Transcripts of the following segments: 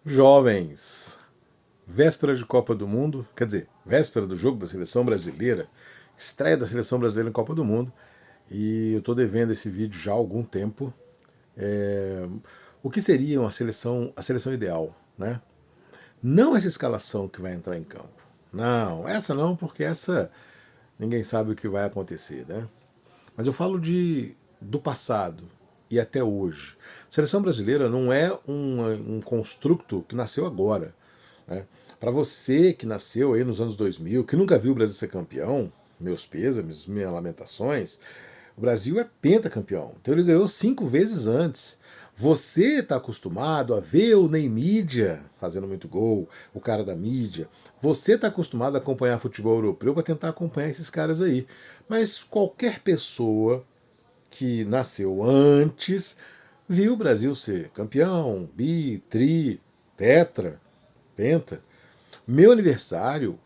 Jovens, véspera de Copa do Mundo, quer dizer, véspera do jogo da seleção brasileira, estreia da seleção brasileira em Copa do Mundo, e eu estou devendo esse vídeo já há algum tempo. É, o que seria a seleção ideal, né? Não essa escalação que vai entrar em campo. Não, essa não, porque essa ninguém sabe o que vai acontecer, né? Mas eu falo do passado e até hoje. A seleção brasileira não é um construto que nasceu agora, né? Para você que nasceu aí nos anos 2000, que nunca viu o Brasil ser campeão, meus pêsames, minhas lamentações, o Brasil é pentacampeão. Então ele ganhou 5 vezes antes. Você está acostumado a ver o Ney Mídia fazendo muito gol, o cara da mídia. Você está acostumado a acompanhar futebol europeu para tentar acompanhar esses caras aí. Mas qualquer pessoa que nasceu antes viu o Brasil ser campeão, bi, tri, tetra, penta. Meu aniversário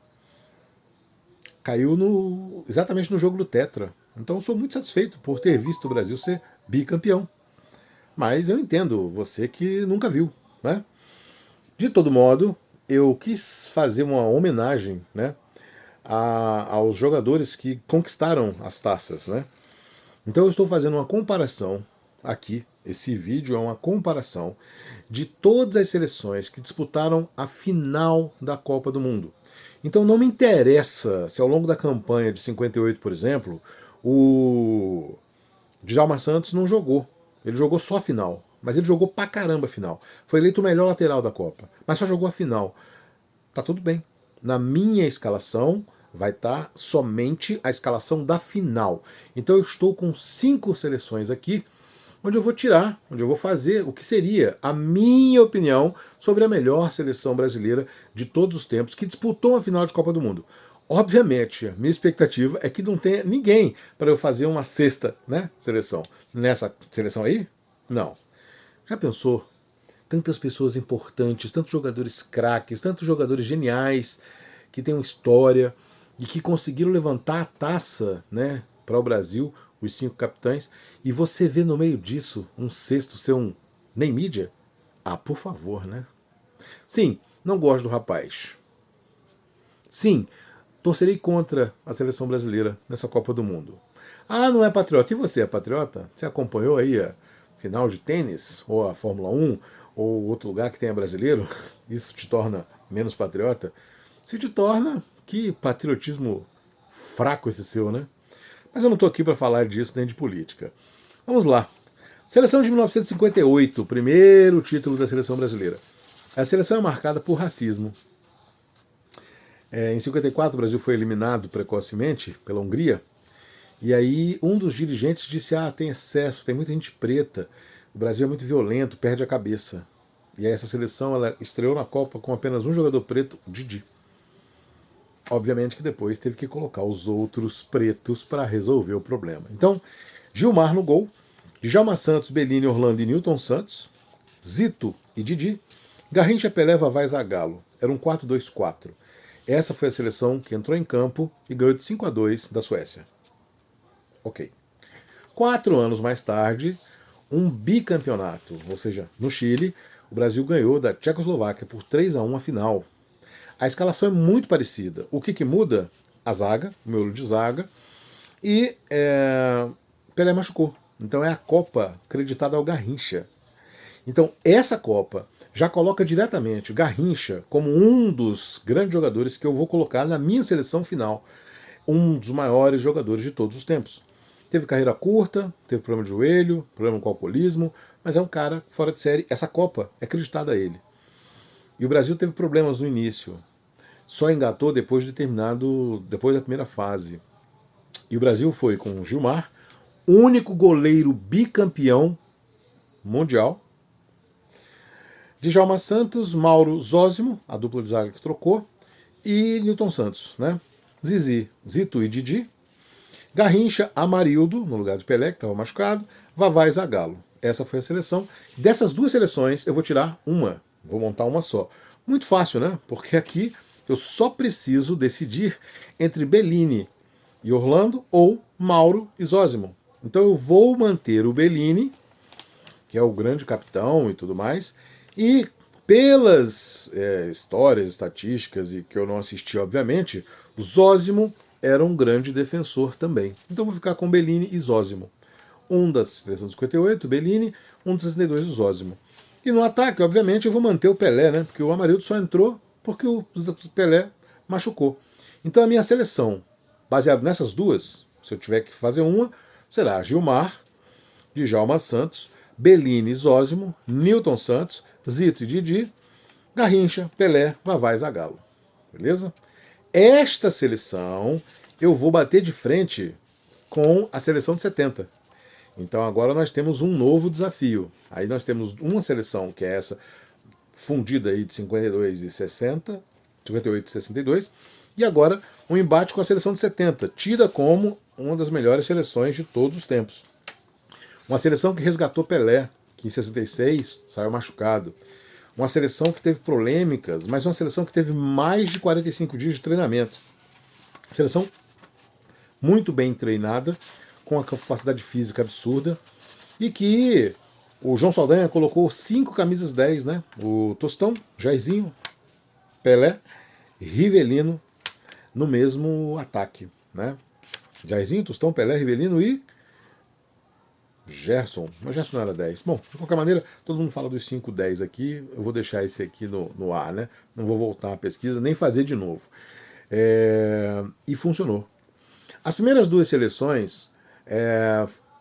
caiu exatamente no jogo do tetra. Então eu sou muito satisfeito por ter visto o Brasil ser bicampeão. Mas eu entendo você que nunca viu, né? De todo modo, eu quis fazer uma homenagem, né, aos jogadores que conquistaram as taças, né? Então eu estou fazendo uma comparação aqui. Esse vídeo é uma comparação de todas as seleções que disputaram a final da Copa do Mundo. Então não me interessa se ao longo da campanha de 58, por exemplo, o Djalma Santos não jogou. Ele jogou só a final. Mas ele jogou pra caramba a final. Foi eleito o melhor lateral da Copa. Mas só jogou a final. Tá tudo bem. Na minha escalação vai estar somente a escalação da final. Então eu estou com 5 seleções aqui, onde eu vou tirar, onde eu vou fazer o que seria a minha opinião sobre a melhor seleção brasileira de todos os tempos que disputou a final de Copa do Mundo. Obviamente, a minha expectativa é que não tenha ninguém para eu fazer uma sexta, né, seleção. Nessa seleção aí? Não. Já pensou? Tantas pessoas importantes, tantos jogadores craques, tantos jogadores geniais que têm uma história e que conseguiram levantar a taça, né, para o Brasil, os 5 capitães, e você vê no meio disso um sexto ser um nem mídia? Ah, por favor, né? Sim, não gosto do rapaz. Sim, torcerei contra a seleção brasileira nessa Copa do Mundo. Ah, não é patriota. E você é patriota? Você acompanhou aí a final de tênis, ou a Fórmula 1, ou outro lugar que tenha brasileiro? Isso te torna menos patriota? Se te torna, que patriotismo fraco esse seu, né? Mas eu não estou aqui para falar disso nem de política. Vamos lá. Seleção de 1958, primeiro título da seleção brasileira. A seleção é marcada por racismo. Em 54, o Brasil foi eliminado precocemente pela Hungria. E aí um dos dirigentes disse: tem excesso, tem muita gente preta, o Brasil é muito violento, perde a cabeça. E aí essa seleção ela estreou na Copa com apenas um jogador preto, Didi. Obviamente que depois teve que colocar os outros pretos para resolver o problema. Então, Gilmar no gol, Djalma Santos, Bellini, Orlando e Nilton Santos, Zito e Didi, Garrincha, Pelé, Vavá e Zagallo. Era um 4-2-4. Essa foi a seleção que entrou em campo e ganhou de 5-2 da Suécia. Ok. 4 anos mais tarde, um bicampeonato, ou seja, no Chile, o Brasil ganhou da Tchecoslováquia por 3-1 a final. A escalação é muito parecida. O que muda? A zaga, o miolo de zaga, e Pelé machucou. Então é a Copa acreditada ao Garrincha. Então essa Copa já coloca diretamente o Garrincha como um dos grandes jogadores que eu vou colocar na minha seleção final. Um dos maiores jogadores de todos os tempos. Teve carreira curta, teve problema de joelho, problema com alcoolismo, mas é um cara fora de série. Essa Copa é acreditada a ele. E o Brasil teve problemas no início. Só engatou depois depois da primeira fase. E o Brasil foi com o Gilmar, único goleiro bicampeão mundial. Djalma Santos, Mauro Zósimo, a dupla de zaga que trocou, e Nilton Santos, né? Zizi, Zito e Didi. Garrincha, Amarildo, no lugar de Pelé, que estava machucado, Vavá e Zagallo. Essa foi a seleção. Dessas 2 seleções, eu vou tirar uma. Vou montar uma só. Muito fácil, né? Porque aqui eu só preciso decidir entre Bellini e Orlando ou Mauro e Zósimo. Então eu vou manter o Bellini, que é o grande capitão e tudo mais, e Pelas histórias, estatísticas, e que eu não assisti, obviamente, Zósimo era um grande defensor também. Então vou ficar com Bellini e Zósimo. Um da seleção de 58, Bellini, um de 62, o Zósimo. E no ataque, obviamente, eu vou manter o Pelé, né? Porque o Amarildo só entrou porque o Pelé machucou. Então a minha seleção, baseada nessas duas, se eu tiver que fazer uma, será Gilmar, Djalma Santos, Bellini e Zósimo, Nilton Santos, Zito e Didi, Garrincha, Pelé, Vavá e Zagallo. Beleza? Esta seleção eu vou bater de frente com a seleção de 70. Então agora nós temos um novo desafio. Aí nós temos uma seleção que é essa fundida aí de 52 e 60, 58 e 62, e agora um embate com a seleção de 70, tida como uma das melhores seleções de todos os tempos. Uma seleção que resgatou Pelé, que em 66 saiu machucado. Uma seleção que teve polêmicas, mas uma seleção que teve mais de 45 dias de treinamento. Seleção muito bem treinada, com uma capacidade física absurda, e que o João Saldanha colocou 5 camisas 10, né? O Tostão, Jairzinho, Pelé, Rivelino no mesmo ataque, né? Jairzinho, Tostão, Pelé, Rivelino e Gerson. Mas Gerson não era 10. Bom, de qualquer maneira, todo mundo fala dos 5, 10 aqui. Eu vou deixar esse aqui no ar, né? Não vou voltar à pesquisa, nem fazer de novo. E funcionou. As primeiras duas seleções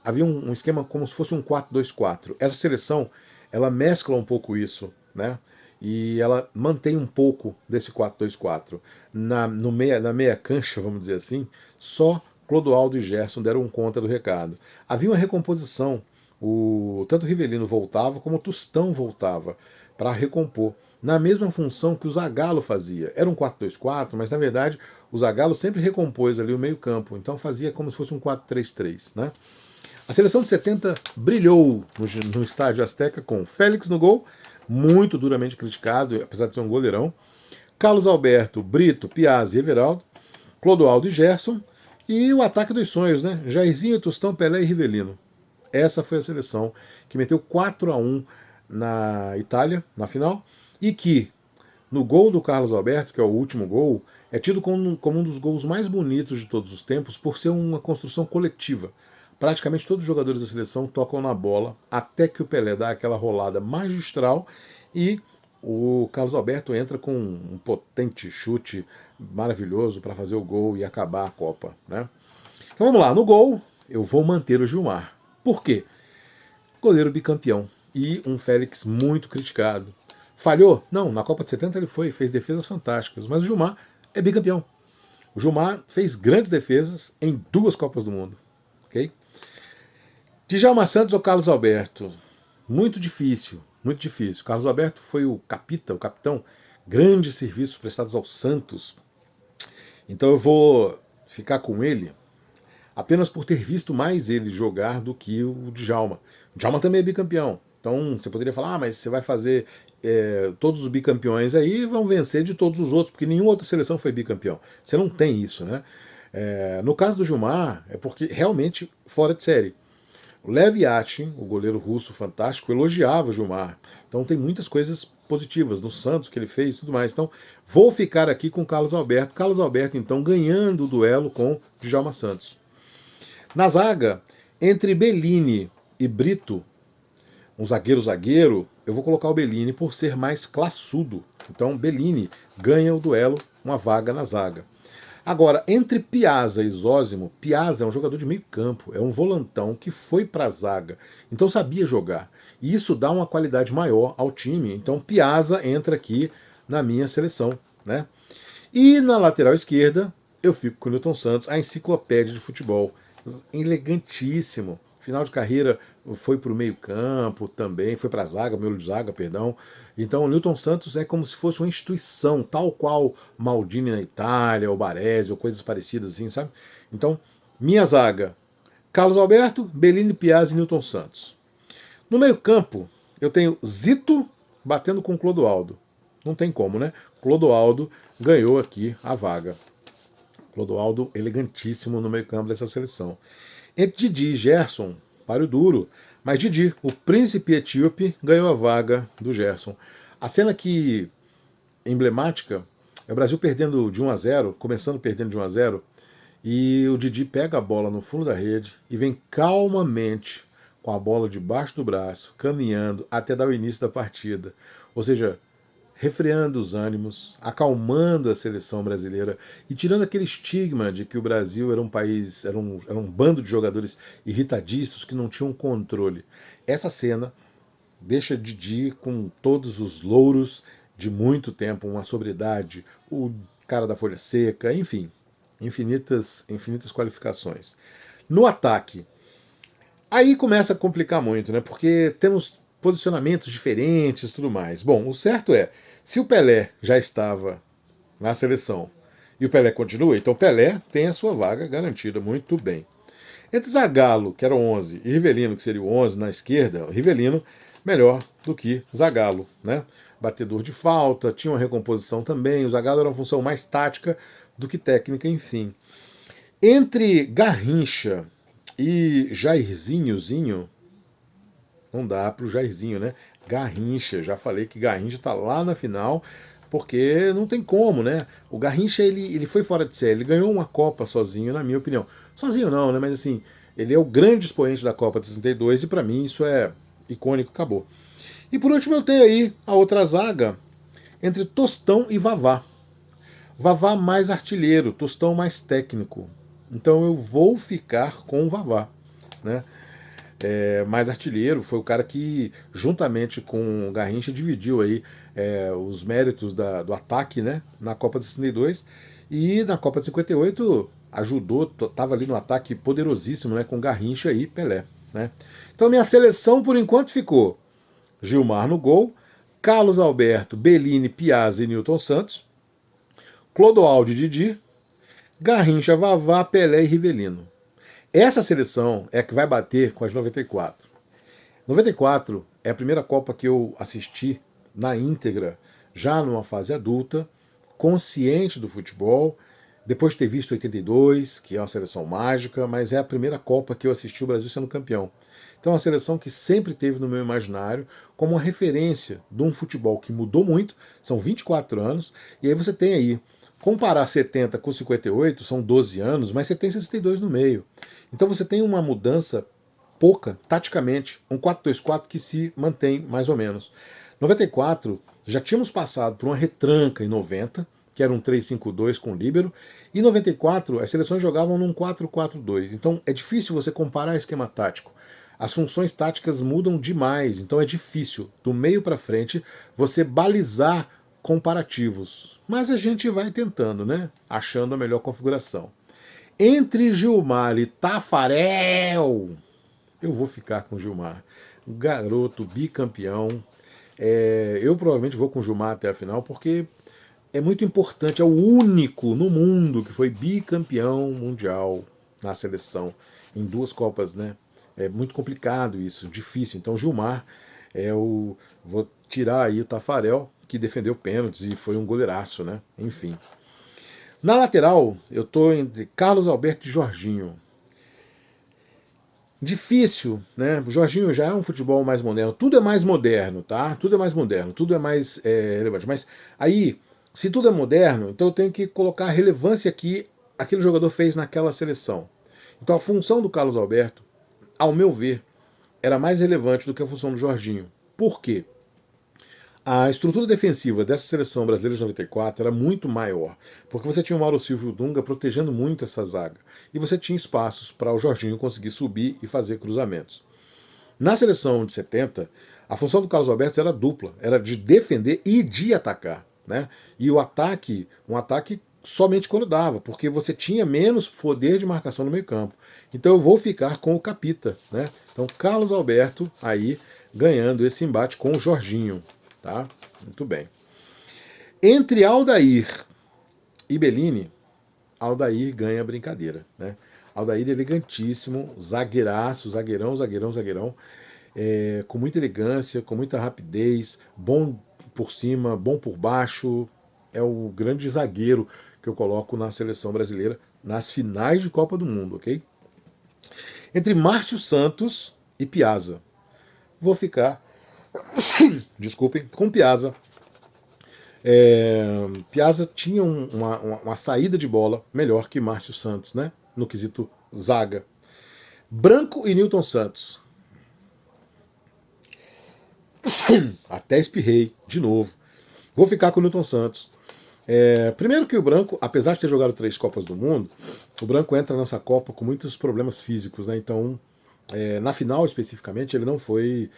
havia um esquema como se fosse um 4-2-4. Essa seleção, ela mescla um pouco isso, né? E ela mantém um pouco desse 4-2-4. Na meia cancha, vamos dizer assim, só Clodoaldo e Gerson deram conta do recado. Havia uma recomposição. Tanto o Rivelino voltava, como o Tostão voltava para recompor, na mesma função que o Zagallo fazia. Era um 4-2-4, mas na verdade o Zagallo sempre recompôs ali o meio-campo, então fazia como se fosse um 4-3-3, né? A seleção de 70 brilhou no estádio Azteca com Félix no gol, muito duramente criticado, apesar de ser um goleirão, Carlos Alberto, Brito, Piazza e Everaldo, Clodoaldo e Gerson, e o ataque dos sonhos, né? Jairzinho, Tostão, Pelé e Rivelino. Essa foi a seleção que meteu 4-1 na Itália, na final, e que, no gol do Carlos Alberto, que é o último gol, é tido como um dos gols mais bonitos de todos os tempos por ser uma construção coletiva. Praticamente todos os jogadores da seleção tocam na bola até que o Pelé dá aquela rolada magistral e o Carlos Alberto entra com um potente chute maravilhoso para fazer o gol e acabar a Copa, né? Então vamos lá, no gol eu vou manter o Gilmar. Por quê? Goleiro bicampeão e um Félix muito criticado. Falhou? Não, na Copa de 70 ele fez defesas fantásticas, mas o Gilmar é bicampeão. O Gilmar fez grandes defesas em 2 Copas do Mundo. Ok? Djalma Santos ou Carlos Alberto? Muito difícil, muito difícil. Carlos Alberto foi o capitão, grandes serviços prestados ao Santos. Então eu vou ficar com ele apenas por ter visto mais ele jogar do que o Djalma. O Djalma também é bicampeão. Então você poderia falar, mas você vai fazer todos os bicampeões aí vão vencer de todos os outros, porque nenhuma outra seleção foi bicampeão. Você não tem isso, né? No caso do Gilmar, é porque realmente fora de série. O Lev Yachtin, o goleiro russo fantástico, elogiava o Gilmar. Então tem muitas coisas positivas no Santos que ele fez e tudo mais. Então vou ficar aqui com o Carlos Alberto. Carlos Alberto, então, ganhando o duelo com Djalma Santos. Na zaga, entre Bellini e Brito, um zagueiro, eu vou colocar o Bellini por ser mais classudo. Então Bellini ganha o duelo, uma vaga na zaga. Agora, entre Piazza e Zósimo, Piazza é um jogador de meio campo, é um volantão que foi para a zaga, então sabia jogar. E isso dá uma qualidade maior ao time. Então Piazza entra aqui na minha seleção, né? E na lateral esquerda, eu fico com o Nilton Santos, a enciclopédia de futebol. Elegantíssimo. Final de carreira foi para o meio campo também, foi para a zaga, meio de zaga, perdão. Então o Nilton Santos é como se fosse uma instituição, tal qual Maldini na Itália, ou Baresi, ou coisas parecidas assim, sabe? Então, minha zaga, Carlos Alberto, Bellini, Piazza e Nilton Santos. No meio campo, eu tenho Zito batendo com Clodoaldo. Não tem como, né? Clodoaldo ganhou aqui a vaga. Clodoaldo elegantíssimo no meio campo dessa seleção. Entre Didi e Gerson, páreo duro. Mas Didi, o príncipe etíope, ganhou a vaga do Gerson. A cena que emblemática é o Brasil perdendo de 1-0, começando perdendo de 1-0, e o Didi pega a bola no fundo da rede e vem calmamente com a bola debaixo do braço, caminhando até dar o início da partida. Ou seja, refreando os ânimos, acalmando a seleção brasileira e tirando aquele estigma de que o Brasil era um país, era um bando de jogadores irritadiços que não tinham controle. Essa cena deixa Didi com todos os louros de muito tempo, uma sobriedade, o cara da folha seca, enfim, infinitas qualificações. No ataque, aí começa a complicar muito, né? Porque temos posicionamentos diferentes e tudo mais. Bom, o certo é, se o Pelé já estava na seleção e o Pelé continua, então o Pelé tem a sua vaga garantida, muito bem. Entre Zagallo, que era o 11, e Rivelino, que seria o 11 na esquerda, o Rivelino melhor do que Zagallo, né? Batedor de falta, tinha uma recomposição também, o Zagallo era uma função mais tática do que técnica, enfim. Entre Garrincha e Jairzinhozinho, não dá pro Jairzinho, né? Garrincha, já falei que Garrincha tá lá na final, porque não tem como, né? O Garrincha, ele foi fora de série, ele ganhou uma Copa sozinho, na minha opinião. Sozinho não, né? Mas assim, ele é o grande expoente da Copa de 62 e para mim isso é icônico, acabou. E por último eu tenho aí a outra zaga entre Tostão e Vavá. Vavá mais artilheiro, Tostão mais técnico. Então eu vou ficar com o Vavá, né? Mais artilheiro, foi o cara que, juntamente com o Garrincha, dividiu aí os méritos do ataque, né, na Copa de 62 e na Copa de 58 ajudou, estava ali no ataque poderosíssimo, né, com Garrincha e Pelé. Né? Então minha seleção por enquanto ficou Gilmar no gol, Carlos Alberto, Bellini, Piazza e Newton Santos, Clodoaldo e Didi, Garrincha, Vavá, Pelé e Rivelino. Essa seleção é a que vai bater com as 94. 94 é a primeira Copa que eu assisti na íntegra, já numa fase adulta, consciente do futebol, depois de ter visto 82, que é uma seleção mágica, mas é a primeira Copa que eu assisti o Brasil sendo campeão. Então é uma seleção que sempre teve no meu imaginário como uma referência de um futebol que mudou muito, são 24 anos, e aí você tem aí, comparar 70 com 58, são 12 anos, mas você tem 62 no meio. Então você tem uma mudança pouca, taticamente, um 4-2-4 que se mantém mais ou menos. 94, já tínhamos passado por uma retranca em 90, que era um 3-5-2 com líbero, e em 94 as seleções jogavam num 4-4-2. Então é difícil você comparar esquema tático. As funções táticas mudam demais, então é difícil, do meio para frente, você balizar comparativos. Mas a gente vai tentando, né? Achando a melhor configuração. Entre Gilmar e Tafarel, eu vou ficar com Gilmar. Garoto bicampeão. Eu provavelmente vou com Gilmar até a final, porque é muito importante. É o único no mundo que foi bicampeão mundial na seleção, em 2 Copas, né? É muito complicado isso, difícil. Então Gilmar vou tirar aí o Tafarel, que defendeu pênaltis e foi um goleiraço, né? Enfim. Na lateral, eu estou entre Carlos Alberto e Jorginho. Difícil, né? O Jorginho já é um futebol mais moderno. Tudo é mais moderno, tá? Tudo é mais moderno, tudo é mais relevante. Mas aí, se tudo é moderno, então eu tenho que colocar a relevância que aquele jogador fez naquela seleção. Então a função do Carlos Alberto, ao meu ver, era mais relevante do que a função do Jorginho. Por quê? A estrutura defensiva dessa seleção brasileira de 94 era muito maior, porque você tinha o Mauro Silva e o Dunga protegendo muito essa zaga, e você tinha espaços para o Jorginho conseguir subir e fazer cruzamentos. Na seleção de 70, a função do Carlos Alberto era dupla, era de defender e de atacar. Né? E o ataque, um ataque somente quando dava, porque você tinha menos poder de marcação no meio campo. Então eu vou ficar com o Capita. Né? Então Carlos Alberto aí ganhando esse embate com o Jorginho. Tá? Muito bem. Entre Aldair e Bellini, Aldair ganha a brincadeira. Né? Aldair elegantíssimo, zagueiraço, zagueirão, com muita elegância, com muita rapidez, bom por cima, bom por baixo. É o grande zagueiro que eu coloco na seleção brasileira nas finais de Copa do Mundo, ok? Entre Márcio Santos e Piazza. Vou ficar, desculpem, com Piazza. Piazza tinha uma saída de bola melhor que Márcio Santos, né? No quesito zaga. Branco e Newton Santos. Até espirrei de novo. Vou ficar com o Newton Santos. Primeiro que o Branco, apesar de ter jogado 3 Copas do Mundo, o Branco entra nessa Copa com muitos problemas físicos, né? Então, na final especificamente, ele não foi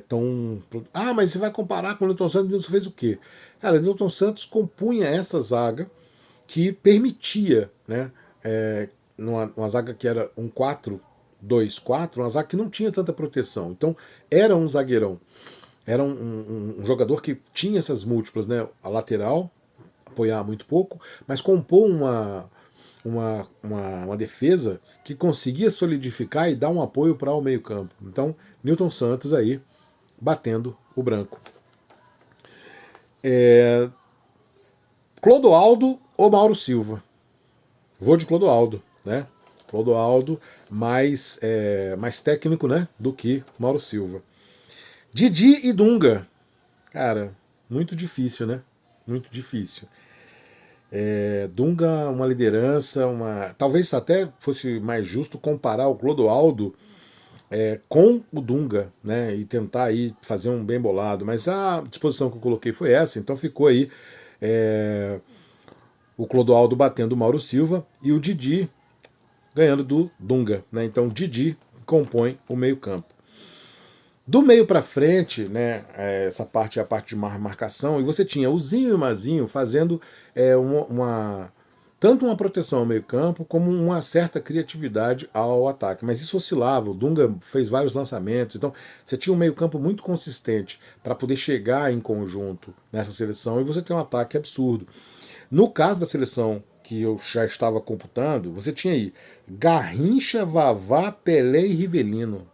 tão. Ah, mas você vai comparar com o Newton Santos, o Newton fez o quê? Cara, o Newton Santos compunha essa zaga que permitia, né? Numa zaga que era um 4-2-4, uma zaga que não tinha tanta proteção. Então, era um zagueirão. Era um jogador que tinha essas múltiplas, né? A lateral, apoiar muito pouco, mas compor uma defesa que conseguia solidificar e dar um apoio para o meio-campo. Então, Newton Santos aí batendo o Branco. Clodoaldo ou Mauro Silva? Vou de Clodoaldo, né? Clodoaldo mais técnico, né, do que Mauro Silva. Didi e Dunga. Cara, muito difícil, né? Muito difícil. Dunga, uma liderança, talvez até fosse mais justo comparar o Clodoaldo com o Dunga, né? E tentar aí fazer um bem bolado. Mas a disposição que eu coloquei foi essa, então ficou aí o Clodoaldo batendo o Mauro Silva e o Didi ganhando do Dunga, né? Então Didi compõe o meio-campo. Do meio para frente, né, essa parte é a parte de marcação, e você tinha o Zinho e o Mazinho fazendo tanto uma proteção ao meio campo, como uma certa criatividade ao ataque. Mas isso oscilava, o Dunga fez vários lançamentos, então você tinha um meio campo muito consistente para poder chegar em conjunto nessa seleção, e você tem um ataque absurdo. No caso da seleção que eu já estava computando, você tinha aí Garrincha, Vavá, Pelé e Rivelino.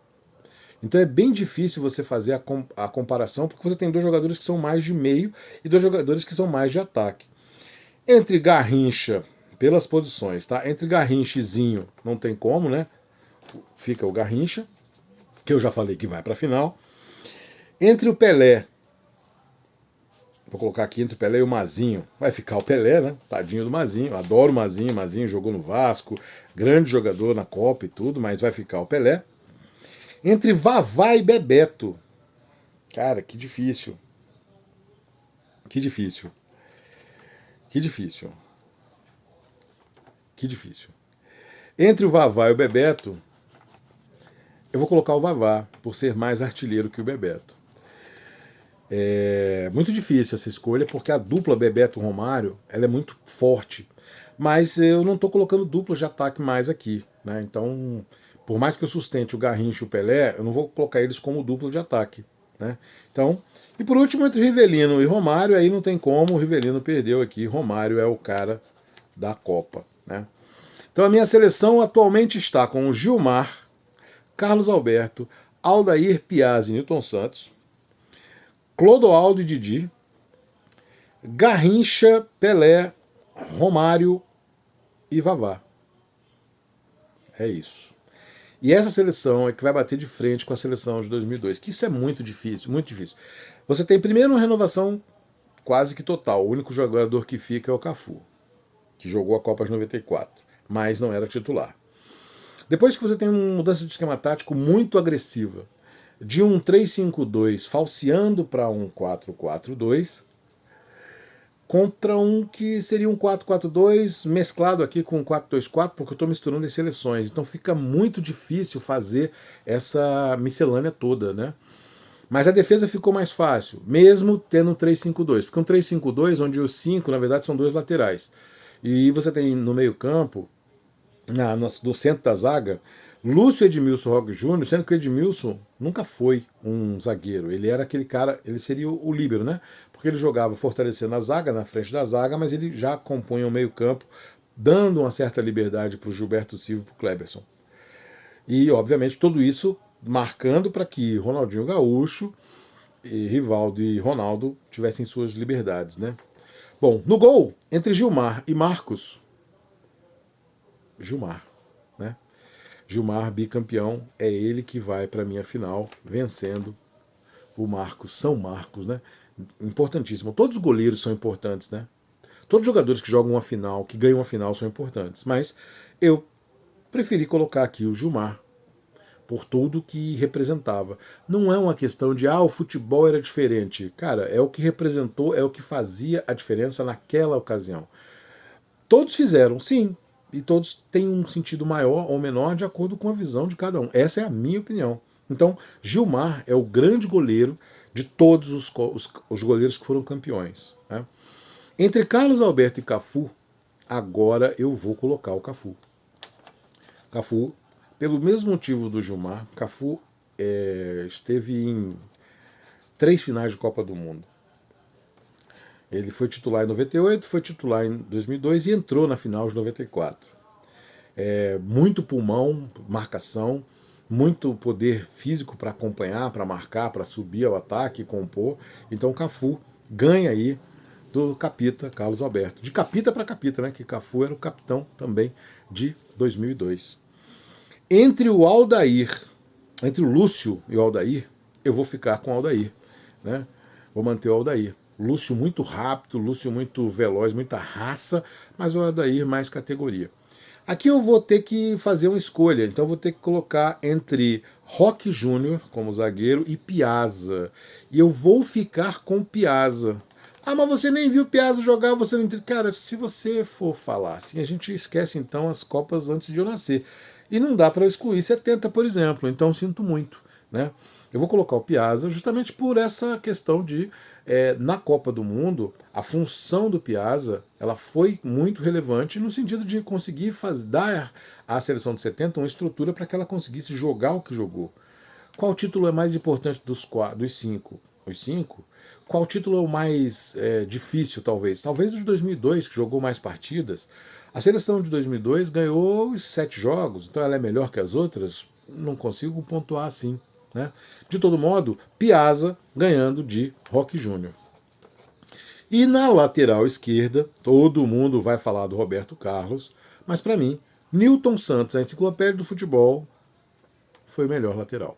Então é bem difícil você fazer a comparação, porque você tem 2 jogadores que são mais de meio e 2 jogadores que são mais de ataque. Entre Garrincha, pelas posições, tá? Entre Garrincha e Zinho, não tem como, né? Fica o Garrincha, que eu já falei que vai para a final. Entre o Pelé, vou colocar aqui entre o Pelé e o Mazinho, vai ficar o Pelé, né? Tadinho do Mazinho, adoro o Mazinho, Mazinho jogou no Vasco, grande jogador na Copa e tudo, mas vai ficar o Pelé. Entre Vavá e Bebeto. Cara, que difícil. Que difícil. Que difícil. Que difícil. Entre o Vavá e o Bebeto, eu vou colocar o Vavá, por ser mais artilheiro que o Bebeto. É muito difícil essa escolha, porque a dupla Bebeto-Romário ela é muito forte. Mas eu não estou colocando dupla de ataque mais aqui, né? Então, por mais que eu sustente o Garrincha e o Pelé, eu não vou colocar eles como dupla de ataque, né? Então, e por último, entre Rivelino e Romário, aí não tem como, o Rivelino perdeu aqui, Romário é o cara da Copa, né? Então a minha seleção atualmente está com o Gilmar, Carlos Alberto, Aldair Piazzi e Newton Santos, Clodoaldo e Didi, Garrincha, Pelé, Romário e Vavá. É isso. E essa seleção é que vai bater de frente com a seleção de 2002, que isso é muito difícil, muito difícil. Você tem primeiro uma renovação quase que total. O único jogador que fica é o Cafu, que jogou a Copa de 94, mas não era titular. Depois que você tem uma mudança de esquema tático muito agressiva, de um 3-5-2 falseando para um 4-4-2, contra um que seria um 4-4-2 mesclado aqui com um 4-2-4, porque eu estou misturando as seleções. Então fica muito difícil fazer essa miscelânea toda, né? Mas a defesa ficou mais fácil, mesmo tendo um 3-5-2, porque um 3-5-2 onde os 5, na verdade, são 2 laterais. E você tem no meio-campo, no centro da zaga, Lúcio Edmilson Roque Júnior, sendo que o Edmilson nunca foi um zagueiro. Ele era aquele cara, ele seria o líbero, né? Porque ele jogava fortalecendo a zaga, na frente da zaga, mas ele já compunha o meio-campo, dando uma certa liberdade para o Gilberto Silva e para o Kleberson. E, obviamente, tudo isso marcando para que Ronaldinho Gaúcho, e Rivaldo e Ronaldo tivessem suas liberdades, né? Bom, no gol, entre Gilmar e Marcos, Gilmar, né? Gilmar, bicampeão, é ele que vai para a minha final, vencendo o Marcos, São Marcos, né? importantíssimo. Todos os goleiros são importantes, né? Todos os jogadores que jogam uma final, que ganham uma final, são importantes. Mas eu preferi colocar aqui o Gilmar, por tudo que representava. Não é uma questão de, o futebol era diferente. Cara, é o que representou, é o que fazia a diferença naquela ocasião. Todos fizeram, sim, e todos têm um sentido maior ou menor de acordo com a visão de cada um. Essa é a minha opinião. Então, Gilmar é o grande goleiro de todos os goleiros que foram campeões. Né? Entre Carlos Alberto e Cafu, agora eu vou colocar o Cafu. Cafu, pelo mesmo motivo do Gilmar, Cafu esteve em 3 finais de Copa do Mundo. Ele foi titular em 98, foi titular em 2002 e entrou na final de 94. Muito pulmão, marcação, muito poder físico para acompanhar, para marcar, para subir ao ataque, compor. Então Cafu ganha aí do capita Carlos Alberto. De capita para capita, né? Que Cafu era o capitão também de 2002. Entre o Lúcio e o Aldair, eu vou ficar com o Aldair. Né? Vou manter o Aldair. Lúcio muito rápido, Lúcio muito veloz, muita raça, mas o Aldair mais categoria. Aqui eu vou ter que fazer uma escolha, então eu vou ter que colocar entre Roque Júnior como zagueiro e Piazza. E eu vou ficar com Piazza. Mas você nem viu Piazza jogar, você não entende. Cara, se você for falar assim, a gente esquece então as Copas antes de eu nascer. E não dá para excluir 70, por exemplo, então sinto muito. Né? Eu vou colocar o Piazza justamente por essa questão de, na Copa do Mundo, a função do Piazza ela foi muito relevante no sentido de conseguir dar à seleção de 70 uma estrutura para que ela conseguisse jogar o que jogou. Qual título é mais importante dos 5? Os 5? Qual título é o mais difícil, talvez? Talvez o de 2002, que jogou mais partidas. A seleção de 2002 ganhou os 7 jogos, então ela é melhor que as outras? Não consigo pontuar assim. Né? De todo modo, Piazza ganhando de Roque Júnior. E na lateral esquerda, todo mundo vai falar do Roberto Carlos, mas para mim, Nilton Santos, a enciclopédia do futebol, foi o melhor lateral.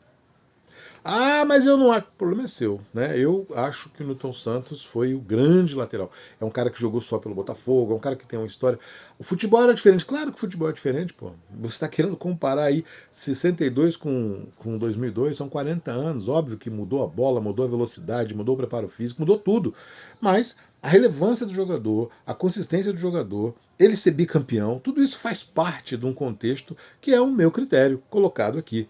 Mas eu não acho. O problema é seu, né? Eu acho que o Nilton Santos foi o grande lateral. É um cara que jogou só pelo Botafogo, é um cara que tem uma história. O futebol era diferente. Claro que o futebol é diferente, pô. Você está querendo comparar aí 62 com 2002, são 40 anos. Óbvio que mudou a bola, mudou a velocidade, mudou o preparo físico, mudou tudo. Mas a relevância do jogador, a consistência do jogador, ele ser bicampeão, tudo isso faz parte de um contexto que é o meu critério colocado aqui.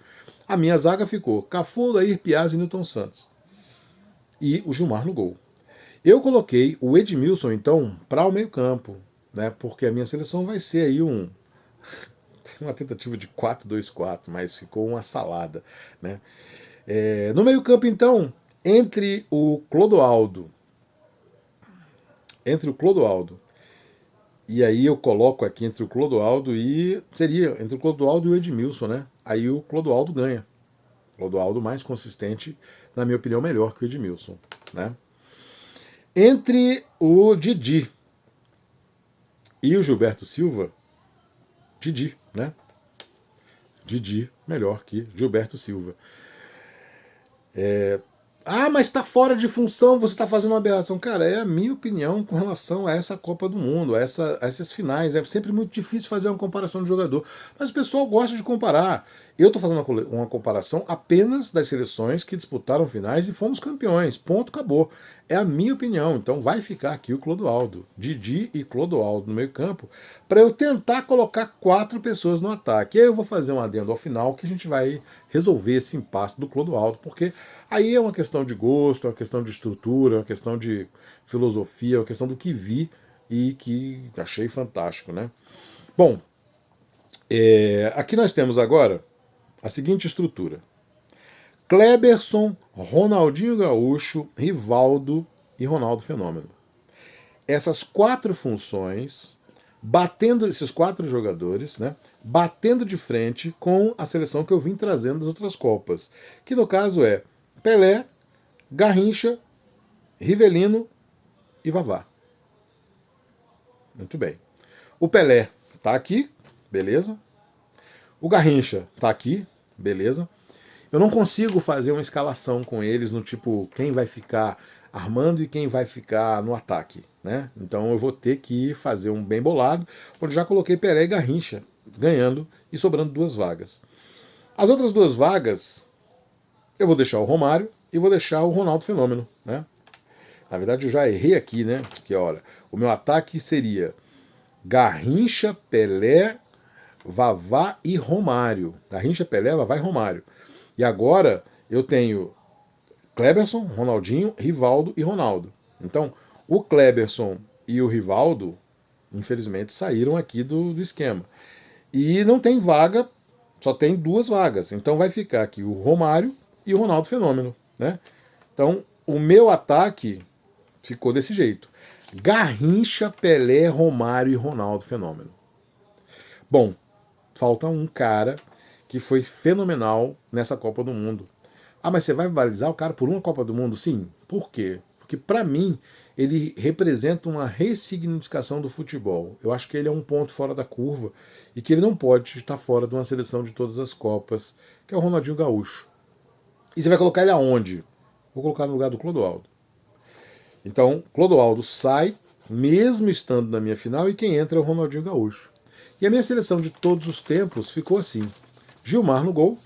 A minha zaga ficou Cafu, Aldair, Piazza e Nilton Santos. E o Gilmar no gol. Eu coloquei o Edmilson, então, para o meio campo, né? Porque a minha seleção vai ser aí uma tentativa de 4-2-4, mas ficou uma salada. Né? No meio campo, então, entre o Clodoaldo, e aí eu coloco aqui entre o Clodoaldo seria entre o Clodoaldo e o Edmilson, né? Aí o Clodoaldo ganha. Clodoaldo mais consistente, na minha opinião, melhor que o Edmilson. Né? Entre o Didi e o Gilberto Silva, Didi, né? Didi melhor que Gilberto Silva. Mas está fora de função, você está fazendo uma aberração. Cara, é a minha opinião com relação a essa Copa do Mundo, a essas finais. É sempre muito difícil fazer uma comparação de jogador. Mas o pessoal gosta de comparar. Eu estou fazendo uma comparação apenas das seleções que disputaram finais e fomos campeões. Ponto, acabou. É a minha opinião. Então vai ficar aqui o Clodoaldo. Didi e Clodoaldo no meio campo, para eu tentar colocar 4 pessoas no ataque. E aí eu vou fazer um adendo ao final que a gente vai resolver esse impasse do Clodoaldo, porque aí é uma questão de gosto, é uma questão de estrutura, é uma questão de filosofia, é uma questão do que vi e que achei fantástico. Né? Bom, aqui nós temos agora a seguinte estrutura: Kleberson, Ronaldinho Gaúcho, Rivaldo e Ronaldo Fenômeno. Essas 4 funções, esses 4 jogadores, né, batendo de frente com a seleção que eu vim trazendo das outras Copas, que no caso é Pelé, Garrincha, Rivelino e Vavá. Muito bem. O Pelé está aqui, beleza. O Garrincha está aqui, beleza. Eu não consigo fazer uma escalação com eles no tipo quem vai ficar armando e quem vai ficar no ataque, né? Então eu vou ter que fazer um bem bolado, onde já coloquei Pelé e Garrincha ganhando e sobrando 2 vagas. As outras 2 vagas eu vou deixar o Romário e vou deixar o Ronaldo Fenômeno, né? Na verdade eu já errei aqui, né? Porque olha, o meu ataque seria Garrincha, Pelé, Vavá e Romário. Garrincha, Pelé, Vavá e Romário. E agora eu tenho Kleberson, Ronaldinho, Rivaldo e Ronaldo. Então, o Kleberson e o Rivaldo, infelizmente, saíram aqui do esquema. E não tem vaga, só tem 2 vagas. Então vai ficar aqui o Romário e o Ronaldo Fenômeno, né? Então, o meu ataque ficou desse jeito. Garrincha, Pelé, Romário e Ronaldo Fenômeno. Bom, falta um cara que foi fenomenal nessa Copa do Mundo. Ah, mas você vai balizar o cara por uma Copa do Mundo? Sim. Por quê? Porque, para mim, ele representa uma ressignificação do futebol. Eu acho que ele é um ponto fora da curva e que ele não pode estar fora de uma seleção de todas as Copas, que é o Ronaldinho Gaúcho. E você vai colocar ele aonde? Vou colocar no lugar do Clodoaldo. Então, Clodoaldo sai, mesmo estando na minha final, e quem entra é o Ronaldinho Gaúcho. E a minha seleção de todos os tempos ficou assim: Gilmar no gol,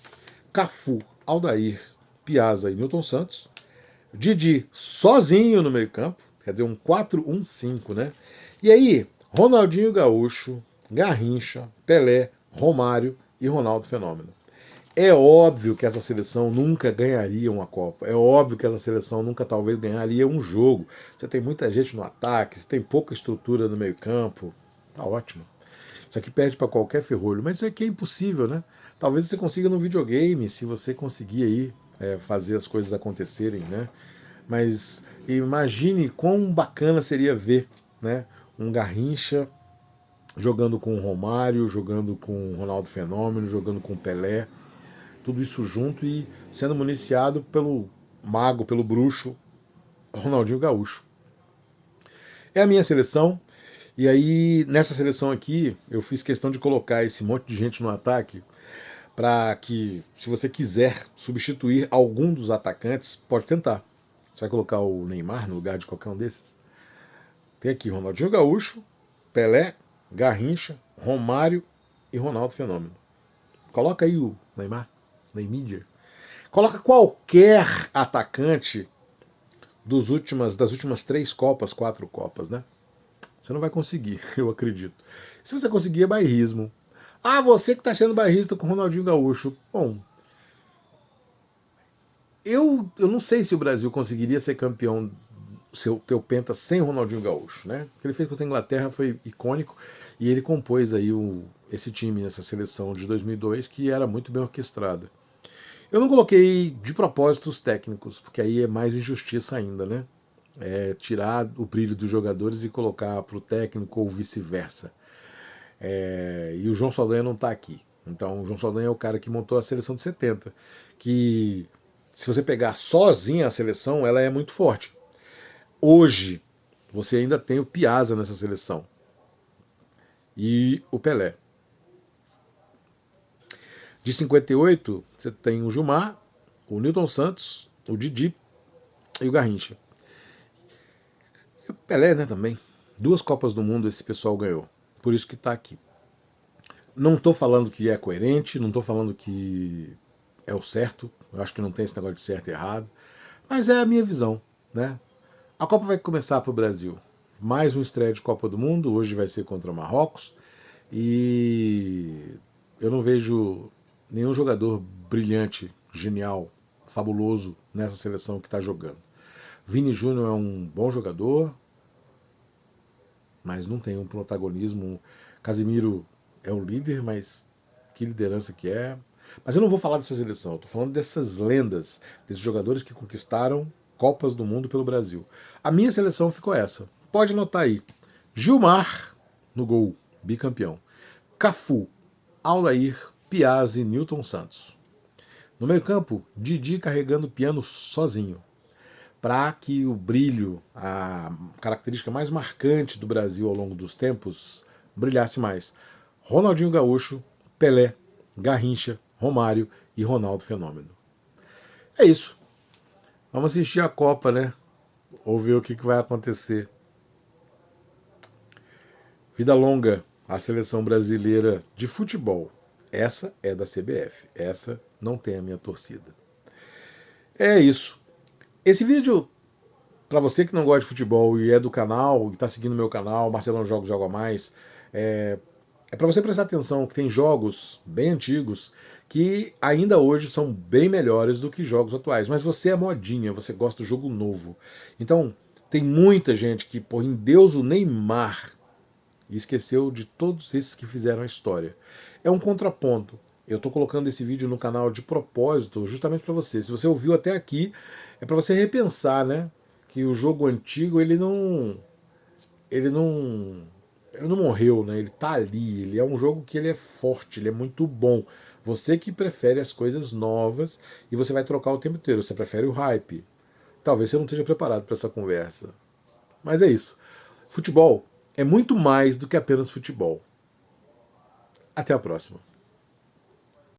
Cafu, Aldair, Piazza e Newton Santos, Didi sozinho no meio-campo, quer dizer, um 4-1-5, né? E aí, Ronaldinho Gaúcho, Garrincha, Pelé, Romário e Ronaldo Fenômeno. É óbvio que essa seleção nunca ganharia uma Copa. É óbvio que essa seleção nunca talvez ganharia um jogo. Você tem muita gente no ataque, você tem pouca estrutura no meio-campo. Tá ótimo. Isso aqui perde para qualquer ferrolho, mas isso aqui é impossível, né? Talvez você consiga no videogame, se você conseguir aí fazer as coisas acontecerem, né? Mas imagine quão bacana seria ver, né, um Garrincha jogando com o Romário, jogando com o Ronaldo Fenômeno, jogando com o Pelé, tudo isso junto e sendo municiado pelo mago, pelo bruxo Ronaldinho Gaúcho. É a minha seleção. E aí, nessa seleção aqui, eu fiz questão de colocar esse monte de gente no ataque para que, se você quiser substituir algum dos atacantes, pode tentar. Você vai colocar o Neymar no lugar de qualquer um desses? Tem aqui Ronaldinho Gaúcho, Pelé, Garrincha, Romário e Ronaldo Fenômeno. Coloca aí o Neymar, Neymar. Coloca qualquer atacante das últimas 3 Copas, 4 Copas, né? Você não vai conseguir, eu acredito. Se você conseguir, é bairrismo. Ah, você que está sendo bairrista com o Ronaldinho Gaúcho. Bom, eu não sei se o Brasil conseguiria ser campeão teu penta sem o Ronaldinho Gaúcho, né? O que ele fez contra a Inglaterra foi icônico e ele compôs aí esse time, essa seleção de 2002 que era muito bem orquestrada. Eu não coloquei de propósito os técnicos, porque aí é mais injustiça ainda, né? Tirar o brilho dos jogadores e colocar para o técnico ou vice-versa. E o João Saldanha não está aqui. Então o João Saldanha é o cara que montou a seleção de 70, que se você pegar sozinha a seleção, ela é muito forte. Hoje, você ainda tem o Piazza nessa seleção. E o Pelé. De 58, você tem o Gilmar, o Newton Santos, o Didi e o Garrincha. E o Pelé, né, também. 2 Copas do Mundo esse pessoal ganhou. Por isso que está aqui. Não estou falando que é coerente, não estou falando que é o certo. Eu acho que não tem esse negócio de certo e errado. Mas é a minha visão, né? A Copa vai começar para o Brasil. Mais uma estreia de Copa do Mundo. Hoje vai ser contra Marrocos. E eu não vejo nenhum jogador brilhante, genial, fabuloso nessa seleção que está jogando. Vini Júnior é um bom jogador, mas não tem um protagonismo. Casemiro é o líder, mas que liderança que é. Mas eu não vou falar dessa seleção, eu estou falando dessas lendas, desses jogadores que conquistaram Copas do Mundo pelo Brasil. A minha seleção ficou essa. Pode anotar aí. Gilmar no gol, bicampeão. Cafu, Aldair, Piazza e Newton Santos. No meio-campo, Didi carregando o piano sozinho, para que o brilho, a característica mais marcante do Brasil ao longo dos tempos, brilhasse mais. Ronaldinho Gaúcho, Pelé, Garrincha, Romário e Ronaldo Fenômeno. É isso. Vamos assistir a Copa, né? ou ver o que vai acontecer. Vida longa à seleção brasileira de futebol. Essa é da CBF. Essa não tem a minha torcida. É isso. Esse vídeo, para você que não gosta de futebol e é do canal, e está seguindo meu canal, Marcelão Jogos Joga Mais, é para você prestar atenção que tem jogos bem antigos que ainda hoje são bem melhores do que jogos atuais. Mas você é modinha, você gosta do jogo novo. Então, tem muita gente que põe em Deus o Neymar e esqueceu de todos esses que fizeram a história. É um contraponto. Eu estou colocando esse vídeo no canal de propósito, justamente para você. Se você ouviu até aqui, é para você repensar, né? Que o jogo antigo ele não morreu, né? Ele tá ali. Ele é um jogo que ele é forte, ele é muito bom. Você que prefere as coisas novas e você vai trocar o tempo inteiro. Você prefere o hype. Talvez você não esteja preparado para essa conversa. Mas é isso. Futebol é muito mais do que apenas futebol. Até a próxima.